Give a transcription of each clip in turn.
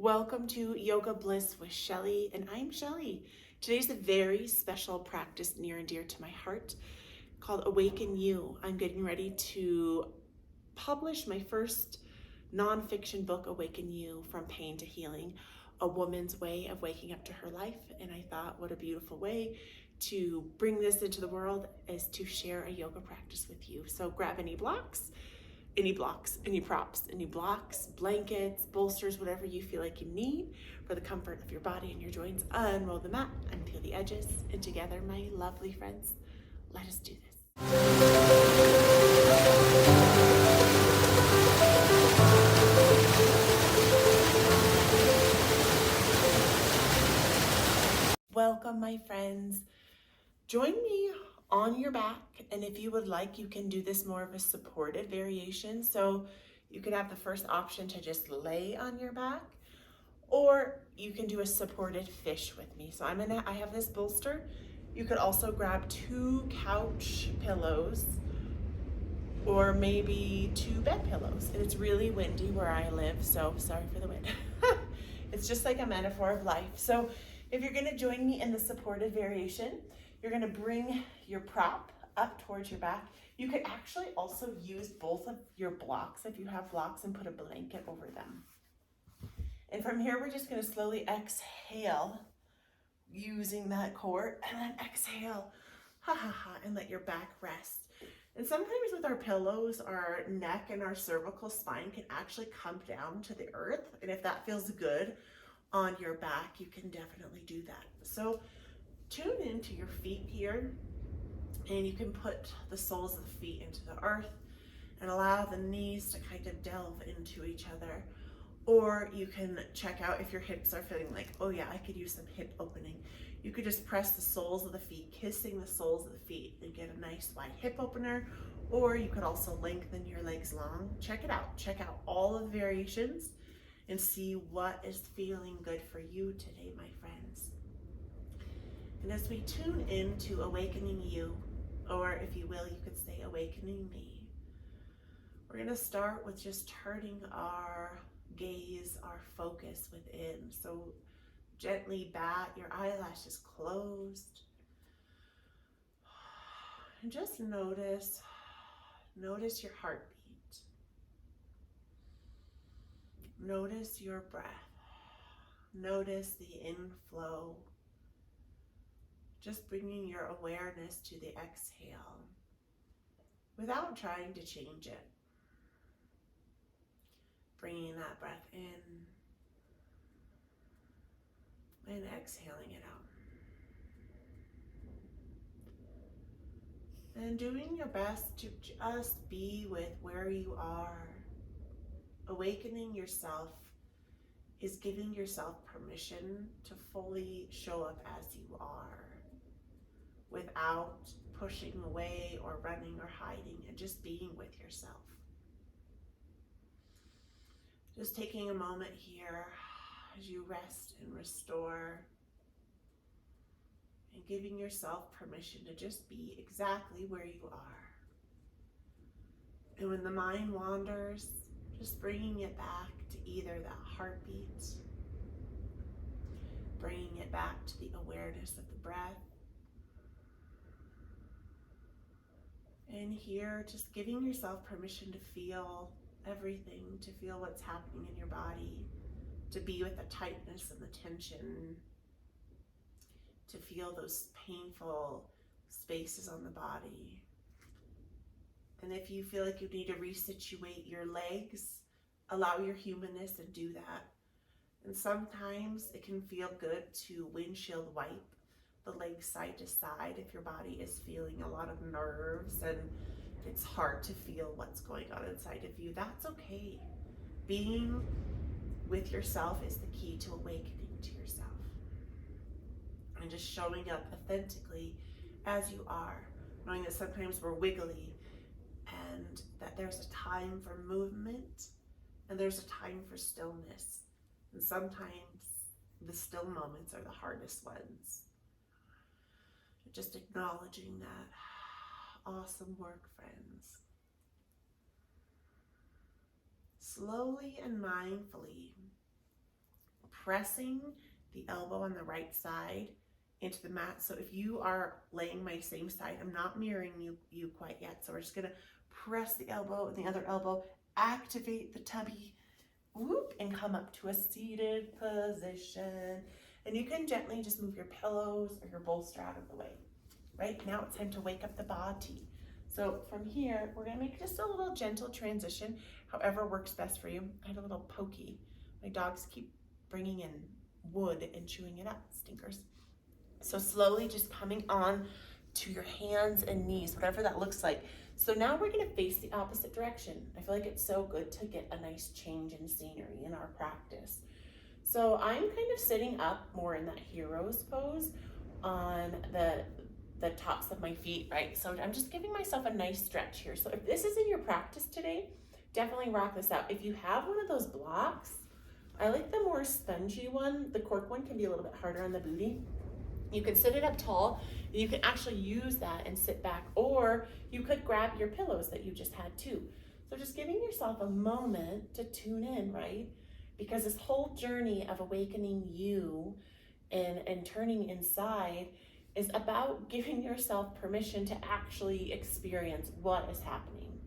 Welcome to Yoga Bliss with Shelly, and I'm Shelly. Today's a very special practice near and dear to my heart called Awaken You. I'm getting ready to publish my first nonfiction book, Awaken You, From Pain to Healing, a woman's way of waking up to her life. And I thought, what a beautiful way to bring this into the world is to share a yoga practice with you. So grab any props, any blocks, blankets, bolsters, whatever you feel like you need for the comfort of your body and your joints. Unroll the mat, unpeel the edges, and together, my lovely friends, let us do this. Welcome, my friends. Join me on your back, and if you would like, you can do this more of a supported variation. So you could have the first option to just lay on your back, or you can do a supported fish with me. So I have this bolster. You could also grab 2 couch pillows or maybe 2 bed pillows. And it's really windy where I live, so sorry for the wind. It's just like a metaphor of life. So if you're gonna join me in the supported variation, you're gonna bring your prop up towards your back. You could actually also use both of your blocks if you have blocks and put a blanket over them. And from here, we're just gonna slowly exhale using that core, and then exhale, and let your back rest. And sometimes with our pillows, our neck and our cervical spine can actually come down to the earth. And if that feels good on your back, you can definitely do that. So tune into your feet here, and you can put the soles of the feet into the earth and allow the knees to kind of delve into each other. Or you can check out if your hips are feeling like, oh yeah, I could use some hip opening. You could just press the soles of the feet, kissing the soles of the feet, and get a nice wide hip opener. Or you could also lengthen your legs long. Check it out. Check out all of the variations and see what is feeling good for you today, my friends. And as we tune into awakening you, or if you will, you could say awakening me, we're going to start with just turning our gaze, our focus within. So gently bat your eyelashes closed, and just notice your heartbeat. Notice your breath. Notice the inflow. Just bringing your awareness to the exhale without trying to change it. Bringing that breath in and exhaling it out. And doing your best to just be with where you are. Awakening yourself is giving yourself permission to fully show up as you are without pushing away or running or hiding, and just being with yourself. Just taking a moment here as you rest and restore, and giving yourself permission to just be exactly where you are. And when the mind wanders, just bringing it back to either that heartbeat, bringing it back to the awareness of the breath, and here just giving yourself permission to feel everything, to feel what's happening in your body, to be with the tightness and the tension, to feel those painful spaces on the body. And if you feel like you need to resituate your legs, allow your humanness and do that. And sometimes it can feel good to windshield wipe the legs side to side if your body is feeling a lot of nerves and it's hard to feel what's going on inside of you. That's okay. Being with yourself is the key to awakening to yourself. And just showing up authentically as you are, knowing that sometimes we're wiggly and that there's a time for movement and there's a time for stillness. And sometimes the still moments are the hardest ones. Just acknowledging that. Awesome work, friends. Slowly and mindfully, pressing the elbow on the right side into the mat. So if you are laying my same side, I'm not mirroring you quite yet. So we're just gonna press the elbow and the other elbow, activate the tummy, whoop, and come up to a seated position. And you can gently just move your pillows or your bolster out of the way. Right now it's time to wake up the body. So from here, we're gonna make just a little gentle transition, however works best for you. I had a little pokey. My dogs keep bringing in wood and chewing it up, stinkers. So slowly just coming on to your hands and knees, whatever that looks like. So now we're gonna face the opposite direction. I feel like it's so good to get a nice change in scenery in our practice. So I'm kind of sitting up more in that hero's pose on the tops of my feet, right? So I'm just giving myself a nice stretch here. So if this is in your practice today, definitely rock this out. If you have one of those blocks, I like the more spongy one. The cork one can be a little bit harder on the booty. You can sit it up tall. You can actually use that and sit back, or you could grab your pillows that you just had too. So just giving yourself a moment to tune in, right? Because this whole journey of awakening you and turning inside is about giving yourself permission to actually experience what is happening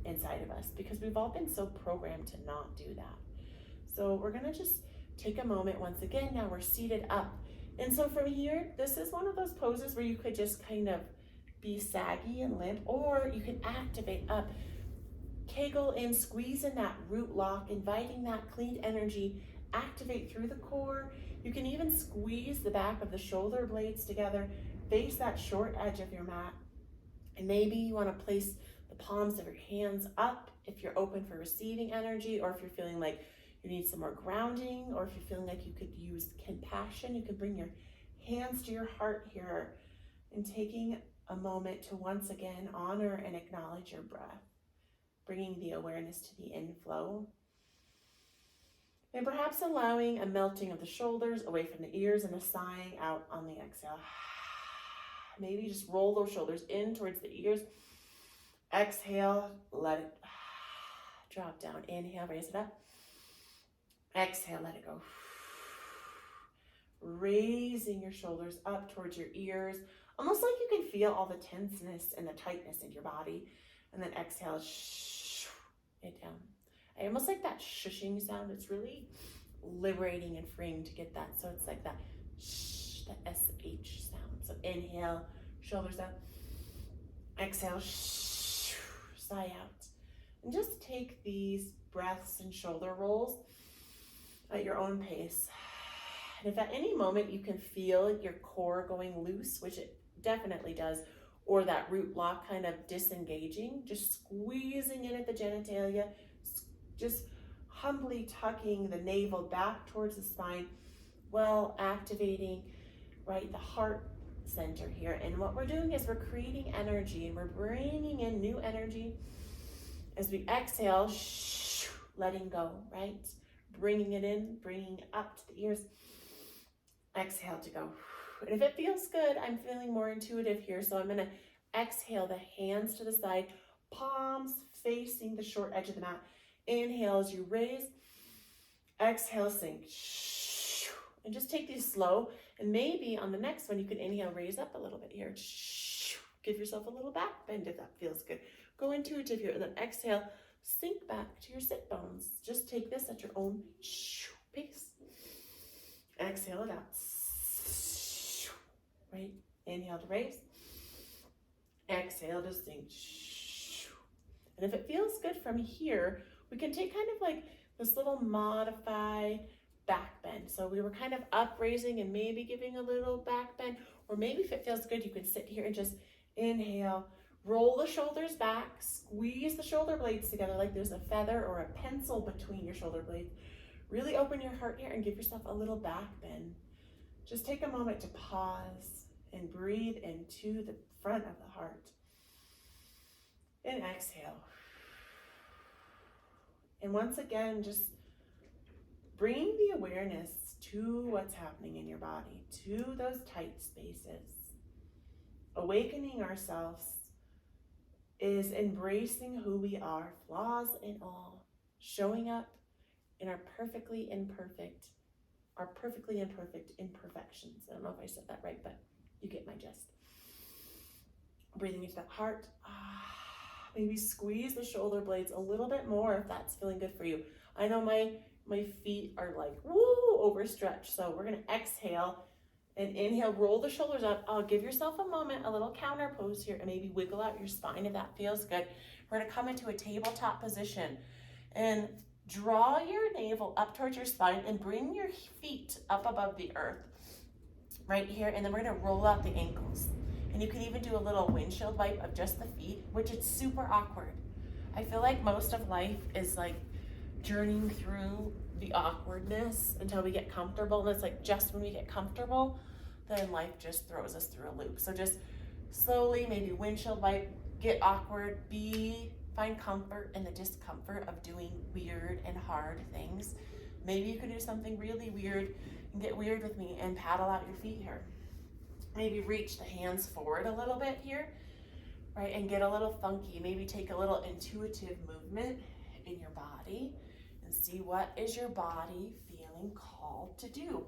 inside of us, because we've all been so programmed to not do that. So we're gonna just take a moment once again. Now we're seated up. And so from here, this is one of those poses where you could just kind of be saggy and limp, or you can activate up, kegel in, squeeze in that root lock, inviting that clean energy, activate through the core. You can even squeeze the back of the shoulder blades together, face that short edge of your mat. And maybe you want to place the palms of your hands up if you're open for receiving energy, or if you're feeling like you need some more grounding, or if you're feeling like you could use compassion, you can bring your hands to your heart here and taking a moment to once again honor and acknowledge your breath, bringing the awareness to the inflow. And perhaps allowing a melting of the shoulders away from the ears and a sighing out on the exhale. Maybe just roll those shoulders in towards the ears. Exhale, let it drop down. Inhale, raise it up. Exhale, let it go. Raising your shoulders up towards your ears, almost like you can feel all the tenseness and the tightness in your body. And then exhale, it down. I almost like that shushing sound. It's really liberating and freeing to get that. So it's like that shh, the SH sound. So inhale, shoulders up. Exhale, sigh out. And just take these breaths and shoulder rolls at your own pace. And if at any moment you can feel your core going loose, which it definitely does, or that root lock kind of disengaging, just squeezing in at the genitalia, just humbly tucking the navel back towards the spine, while activating, right, the heart center here. And what we're doing is we're creating energy, and we're bringing in new energy as we exhale, letting go, right? Bringing it in, bringing it up to the ears. Exhale to go. And if it feels good, I'm feeling more intuitive here. So I'm going to exhale the hands to the side, palms facing the short edge of the mat. Inhale as you raise. Exhale, sink. And just take these slow. And maybe on the next one, you can inhale, raise up a little bit here. Give yourself a little back bend if that feels good. Go intuitive here. And then exhale, sink back to your sit bones. Just take this at your own pace. Exhale it out. Right? Inhale to raise. Exhale to sink. And if it feels good from here, we can take kind of like this little modified back bend. So we were kind of up raising and maybe giving a little back bend, or maybe if it feels good, you can sit here and just inhale, roll the shoulders back, squeeze the shoulder blades together like there's a feather or a pencil between your shoulder blades. Really open your heart here and give yourself a little back bend. Just take a moment to pause and breathe into the front of the heart. And exhale. And once again, just bring the awareness to what's happening in your body, to those tight spaces. Awakening ourselves is embracing who we are, flaws and all, showing up in our perfectly imperfect, our perfectly imperfect imperfections. I don't know if I said that right, but you get my gist. Breathing into that heart. Maybe squeeze the shoulder blades a little bit more if that's feeling good for you. I know my feet are like, woo, overstretched. So we're gonna exhale and inhale, roll the shoulders up. Give yourself a moment, a little counter pose here, and maybe wiggle out your spine if that feels good. We're gonna come into a tabletop position and draw your navel up towards your spine and bring your feet up above the earth right here. And then we're gonna roll out the ankles. And you can even do a little windshield wipe of just the feet, which is super awkward. I feel like most of life is like journeying through the awkwardness until we get comfortable. And it's like just when we get comfortable, then life just throws us through a loop. So just slowly, maybe windshield wipe, get awkward, find comfort in the discomfort of doing weird and hard things. Maybe you could do something really weird and get weird with me and paddle out your feet here. Maybe reach the hands forward a little bit here, right? And get a little funky. Maybe take a little intuitive movement in your body and see what is your body feeling called to do.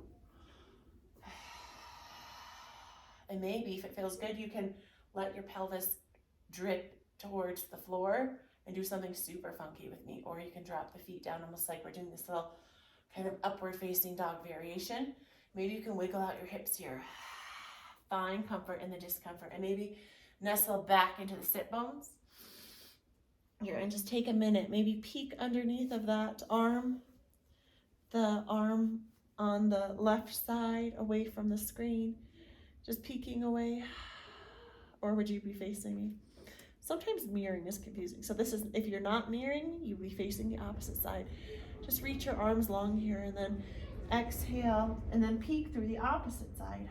And maybe if it feels good, you can let your pelvis drip towards the floor and do something super funky with me. Or you can drop the feet down almost like we're doing this little kind of upward facing dog variation. Maybe you can wiggle out your hips here. Find comfort in the discomfort and maybe nestle back into the sit bones here and just take a minute, maybe peek underneath of that arm, the arm on the left side away from the screen, just peeking away. Or would you be facing me? Sometimes mirroring is confusing. So this is, if you're not mirroring, you'll be facing the opposite side. Just reach your arms long here and then exhale and then peek through the opposite side.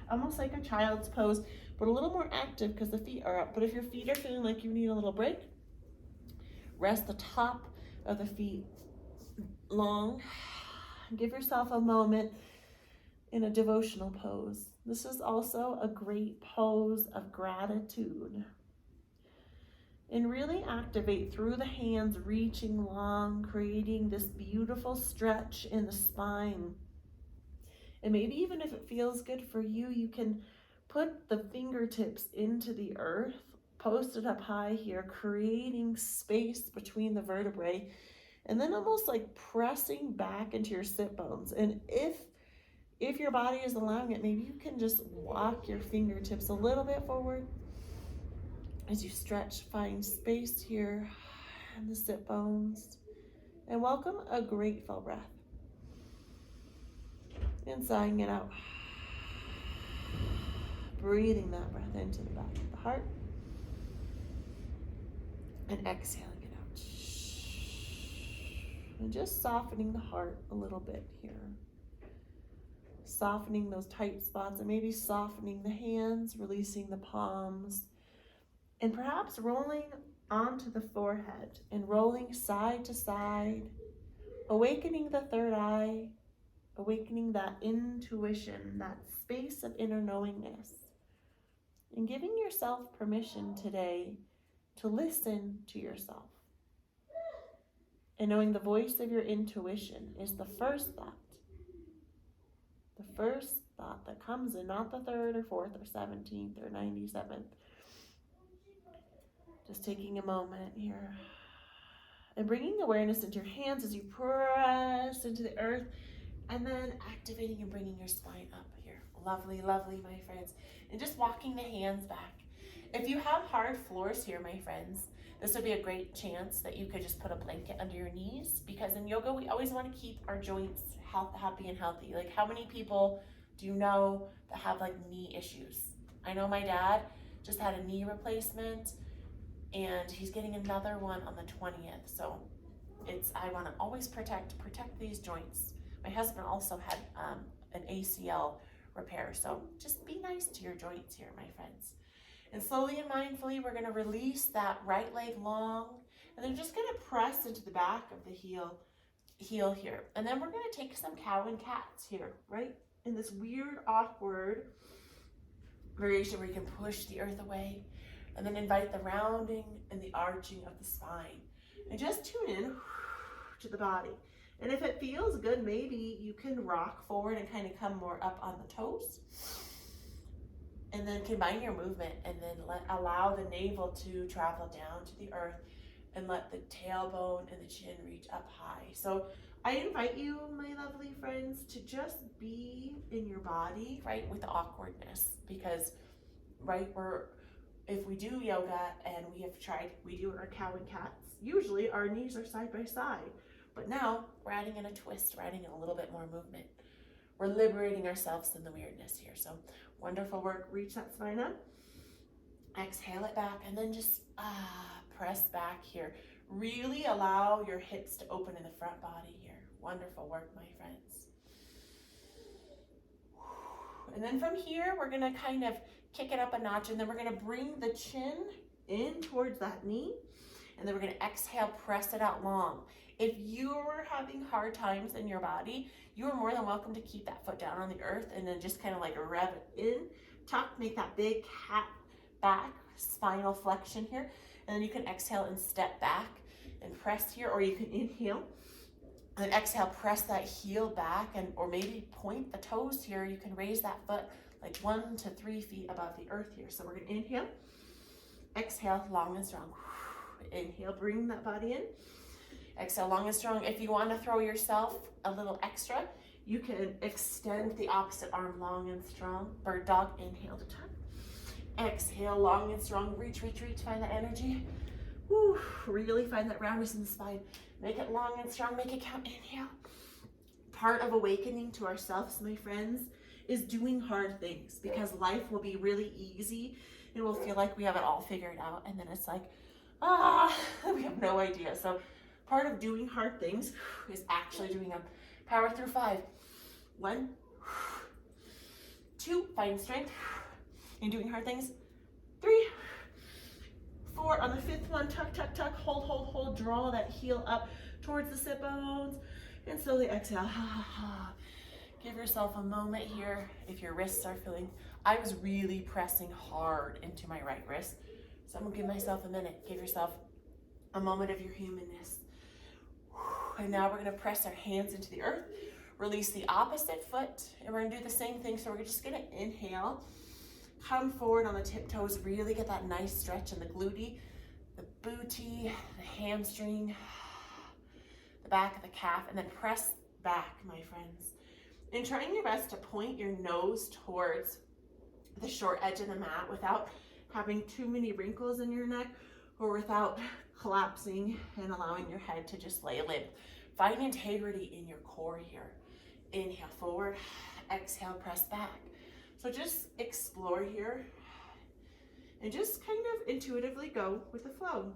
Almost like a child's pose, but a little more active because the feet are up. But if your feet are feeling like you need a little break, rest the top of the feet long. Give yourself a moment in a devotional pose. This is also a great pose of gratitude. And really activate through the hands, reaching long, creating this beautiful stretch in the spine. And maybe even if it feels good for you, you can put the fingertips into the earth, post it up high here, creating space between the vertebrae, and then almost like pressing back into your sit bones. And if your body is allowing it, maybe you can just walk your fingertips a little bit forward as you stretch, find space here in the sit bones, and welcome a grateful breath. And sighing it out. Breathing that breath into the back of the heart. And exhaling it out. And just softening the heart a little bit here. Softening those tight spots and maybe softening the hands, releasing the palms. And perhaps rolling onto the forehead and rolling side to side. Awakening the third eye. Awakening that intuition, that space of inner knowingness, and giving yourself permission today to listen to yourself. And knowing the voice of your intuition is the first thought. The first thought that comes in, not the 3rd or 4th or 17th or 97th. Just taking a moment here and bringing awareness into your hands as you press into the earth. And then activating and bringing your spine up here. Lovely, lovely, my friends. And just walking the hands back. If you have hard floors here, my friends, this would be a great chance that you could just put a blanket under your knees, because in yoga, we always want to keep our joints happy and healthy. Like, how many people do you know that have like knee issues? I know my dad just had a knee replacement and he's getting another one on the 20th. So I want to always protect these joints. My husband also had an ACL repair, so just be nice to your joints here, my friends. And slowly and mindfully, we're going to release that right leg long, and then just going to press into the back of the heel here. And then we're going to take some cow and cats here, right? In this weird, awkward variation where you can push the earth away, and then invite the rounding and the arching of the spine. And just tune in to the body. And if it feels good, maybe you can rock forward and kind of come more up on the toes. And then combine your movement and then allow the navel to travel down to the earth and let the tailbone and the chin reach up high. So I invite you, my lovely friends, to just be in your body, right, with the awkwardness, because, right, if we do yoga and we do our cow and cats, usually our knees are side by side, but now we're adding in a twist, we're adding in a little bit more movement. We're liberating ourselves from the weirdness here. So wonderful work. Reach that spine up. Exhale it back and then just press back here. Really allow your hips to open in the front body here. Wonderful work, my friends. And then from here, we're going to kind of kick it up a notch, and then we're going to bring the chin in towards that knee, and then we're going to exhale, press it out long. If you're having hard times in your body, you are more than welcome to keep that foot down on the earth and then just kind of like rev it in, tuck, make that big cat back, spinal flexion here, and then you can exhale and step back and press here, or you can inhale and exhale, press that heel back, and or maybe point the toes here. You can raise that foot like 1 to 3 feet above the earth here. So we're going to inhale, exhale, long and strong. Inhale, bring that body in. Exhale, long and strong. If you want to throw yourself a little extra, you can extend the opposite arm long and strong. Bird dog, inhale to tuck. Exhale, long and strong. Reach, reach, reach. Find that energy. Woo. Really find that roundness in the spine. Make it long and strong. Make it count. Inhale. Part of awakening to ourselves, my friends, is doing hard things, because life will be really easy. It will feel like we have it all figured out, and then it's like, we have no idea. So part of doing hard things is actually doing them. Power through 5. 1, 2, find strength in doing hard things. 3, 4, on the 5th one, tuck, tuck, tuck, hold, hold, hold, draw that heel up towards the sit bones, and slowly exhale. Give yourself a moment here. If your wrists are feeling, I was really pressing hard into my right wrist, so I'm gonna give myself a minute. Give yourself a moment of your humanness. And now we're gonna press our hands into the earth, release the opposite foot, and we're gonna do the same thing. So we're just gonna inhale, come forward on the tiptoes, really get that nice stretch in the glute, the booty, the hamstring, the back of the calf, and then press back, my friends. And trying your best to point your nose towards the short edge of the mat without having too many wrinkles in your neck, or without collapsing and allowing your head to just lay limp. Find integrity in your core here. Inhale forward, exhale, press back. So just explore here and just kind of intuitively go with the flow.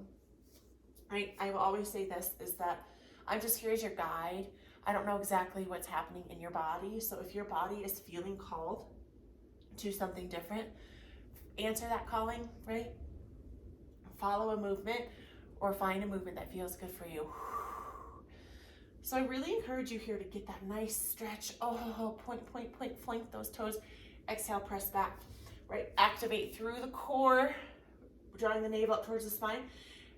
Right? I will always say this, is that I'm just here as your guide. I don't know exactly what's happening in your body. So if your body is feeling called to something different, answer that calling, right? Follow a movement or find a movement that feels good for you. So I really encourage you here to get that nice stretch. Point, point, point, flank those toes. Exhale, press back, right? Activate through the core, drawing the navel up towards the spine.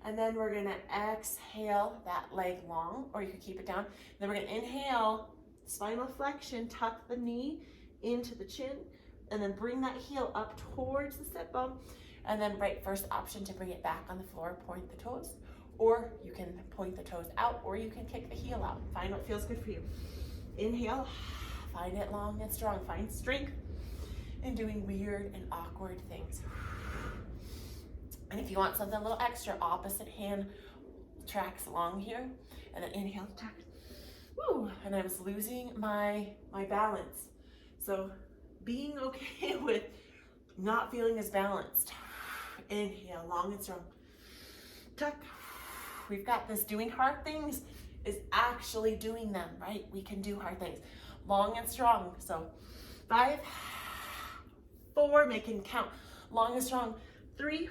And then we're gonna exhale that leg long, or you could keep it down. Then we're gonna inhale, spinal flexion, tuck the knee into the chin, and then bring that heel up towards the sit bone. And then first option to bring it back on the floor, point the toes, or you can point the toes out, or you can kick the heel out. Find what feels good for you. Inhale, find it long and strong. Find strength in doing weird and awkward things. And if you want something a little extra, opposite hand tracks along here, and then inhale, tuck. Woo! And I was losing my balance. So being okay with not feeling as balanced. Inhale, long and strong. Tuck. We've got this. Doing hard things is actually doing them, right? We can do hard things. Long and strong. So 5, 4, make it count. Long and strong. 3,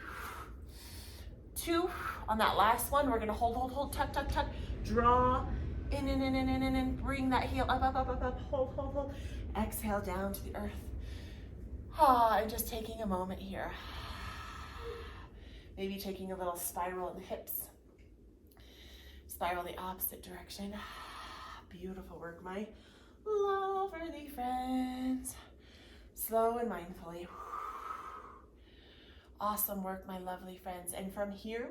2. On that last one, we're gonna hold, tuck, tuck, tuck. Draw in. Bring that heel up. Hold. Exhale down to the earth. And just taking a moment here. Maybe taking a little spiral in the hips. Spiral the opposite direction. Beautiful work, my lovely friends. Slow and mindfully. Awesome work, my lovely friends. And from here,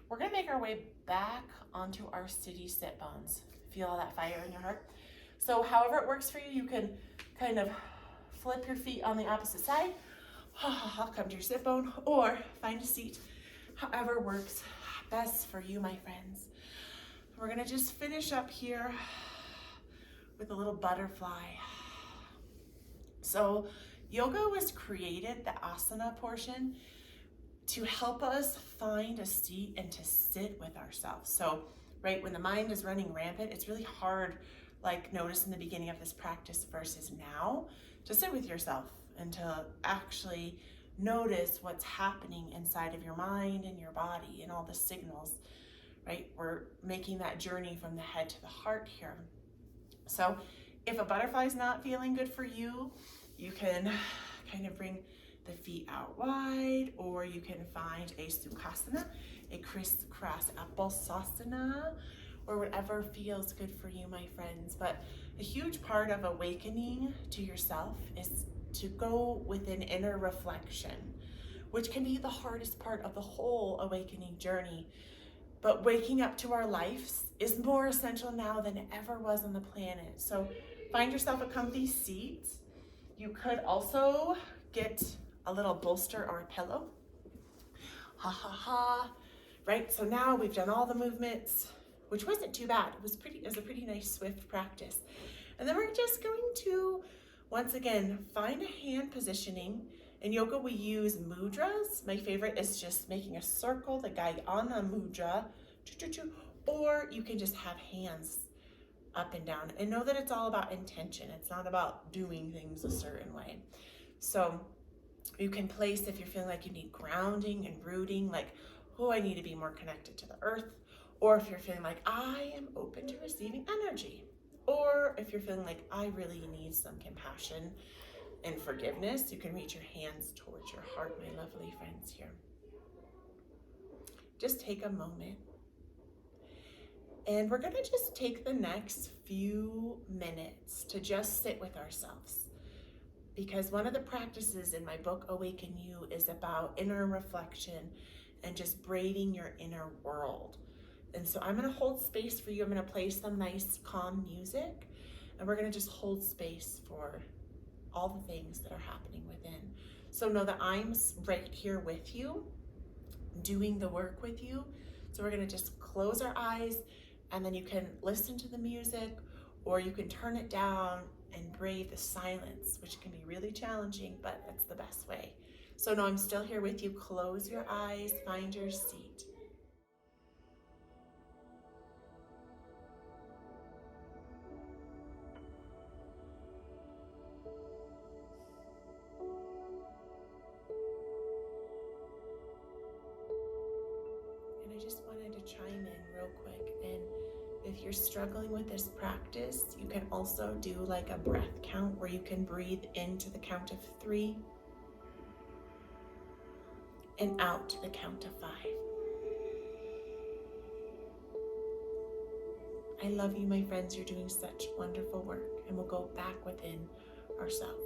we're gonna make our way back onto our city sit bones. Feel all that fire in your heart? So however it works for you, you can kind of flip your feet on the opposite side. Come to your sit bone or find a seat. However works best for you, my friends. We're gonna just finish up here with a little butterfly. So yoga was created, the asana portion, to help us find a seat and to sit with ourselves. So, right, when the mind is running rampant, it's really hard, like notice in the beginning of this practice versus now, to sit with yourself and to actually notice what's happening inside of your mind and your body and all the signals, right? We're making that journey from the head to the heart here. So if a butterfly's not feeling good for you, you can kind of bring the feet out wide, or you can find a sukhasana, a crisscross applesauce, or whatever feels good for you, my friends. But a huge part of awakening to yourself is to go with an inner reflection, which can be the hardest part of the whole awakening journey. But waking up to our lives is more essential now than it ever was on the planet. So find yourself a comfy seat. You could also get a little bolster or a pillow. Ha ha ha. Right, so now we've done all the movements, which wasn't too bad. It was a pretty nice, swift practice. And then we're just going to, once again, find a hand positioning. In yoga, we use mudras. My favorite is just making a circle, the Gayana mudra, or you can just have hands up and down. And know that it's all about intention. It's not about doing things a certain way. So you can place, if you're feeling like you need grounding and rooting, like, oh, I need to be more connected to the earth. Or if you're feeling like, I am open to receiving energy. Or if you're feeling like, I really need some compassion and forgiveness, you can reach your hands towards your heart, my lovely friends here. Just take a moment. And we're gonna just take the next few minutes to just sit with ourselves. Because one of the practices in my book, Awaken You, is about inner reflection and just braiding your inner world. And so I'm gonna hold space for you. I'm gonna play some nice, calm music, and we're gonna just hold space for all the things that are happening within. So know that I'm right here with you, doing the work with you. So we're gonna just close our eyes, and then you can listen to the music, or you can turn it down and brave the silence, which can be really challenging, but that's the best way. So no, I'm still here with you. Close your eyes, find your seat. And I just wanted to chime in real quick. And if you're struggling with this practice, you can also do like a breath count where you can breathe into the count of 3 and out to the count of 5. I love you, my friends. You're doing such wonderful work, and we'll go back within ourselves.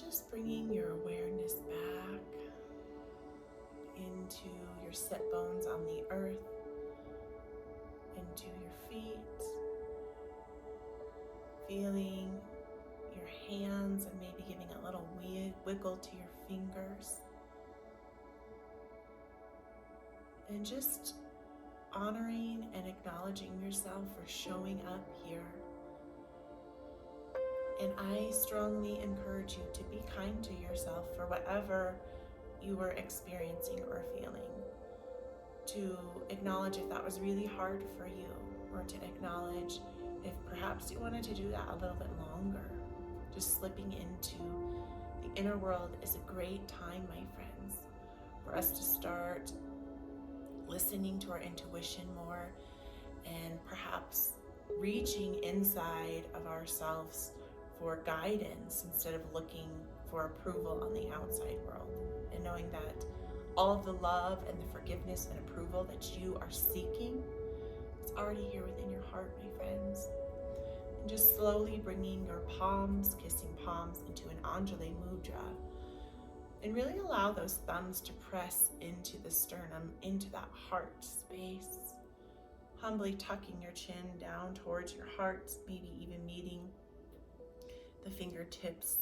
just bringing your awareness back into your sit bones on the earth, into your feet, feeling your hands and maybe giving a little wiggle to your fingers. And just honoring and acknowledging yourself for showing up here. And I strongly encourage you to be kind to yourself for whatever you were experiencing or feeling. To acknowledge if that was really hard for you, or to acknowledge if perhaps you wanted to do that a little bit longer. Just slipping into the inner world is a great time, my friends, for us to start listening to our intuition more and perhaps reaching inside of ourselves for guidance instead of looking for approval on the outside world, and knowing that all of the love and the forgiveness and approval that you are seeking is already here within your heart, my friends. And just slowly bringing your palms, kissing palms, into an Anjali Mudra, and really allow those thumbs to press into the sternum, into that heart space. Humbly tucking your chin down towards your heart, maybe even meeting the fingertips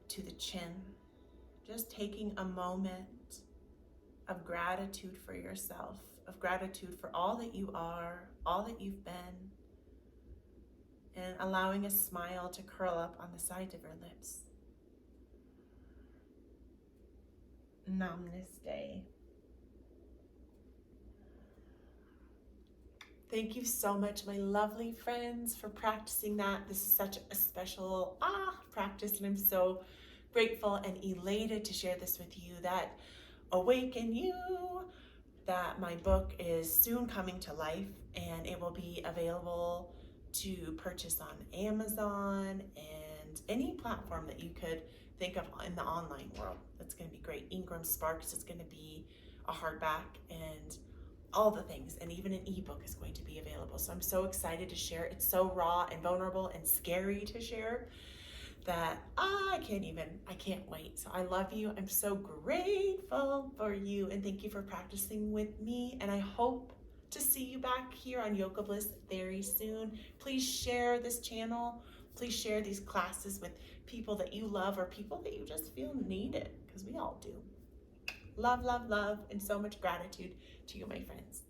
to the chin. Just taking a moment of gratitude for yourself, of gratitude for all that you are, all that you've been, and allowing a smile to curl up on the sides of your lips. Namaste. Thank you so much, my lovely friends, for practicing that. This is such a special practice, and I'm so grateful and elated to share this with you, that Awaken You, that my book is soon coming to life, and it will be available to purchase on Amazon and any platform that you could think of in the online world. That's going to be great. Ingram Sparks is going to be a hardback, and all the things, and even an ebook is going to be available. So I'm so excited to share. It's so raw and vulnerable and scary to share that I can't wait. So I love you. I'm so grateful for you, and thank you for practicing with me. And I hope to see you back here on Yoga Bliss very soon. Please share this channel. Please share these classes with people that you love, or people that you just feel need it, because we all do. Love, love, love, and so much gratitude to you, my friends.